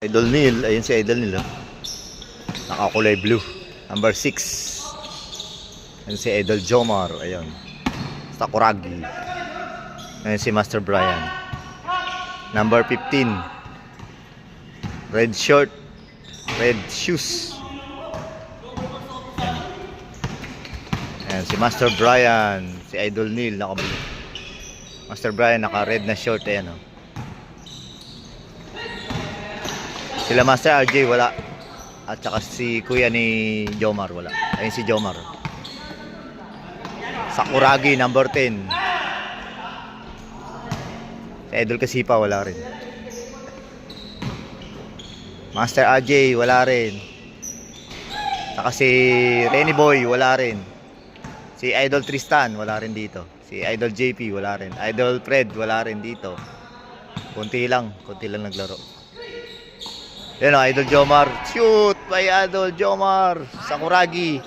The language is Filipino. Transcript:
Idol Neil, ayun si Idol Neil, oh. Nakakulay blue. Number 6. Ayun si Idol Jomar, ayun. Sakuragi. Ayun si Master Brian. Number 15. Red shirt, red shoes. Ayun. Ayun si Master Brian, si Idol Neil naka-blue. Master Brian naka-red na short, ayan, oh. Sila Master RJ wala. At saka si kuya ni Jomar wala. Ayun si Jomar. Sakuragi number 10. Si Idol Kasipa wala rin. Master RJ wala rin. Saka si Renny Boy wala rin. Si Idol Tristan wala rin dito. Si Idol JP wala rin. Idol Fred wala rin dito. Kunti lang naglaro. Yan o, Idol Jomar. Shoot by Idol Jomar. Sakuragi.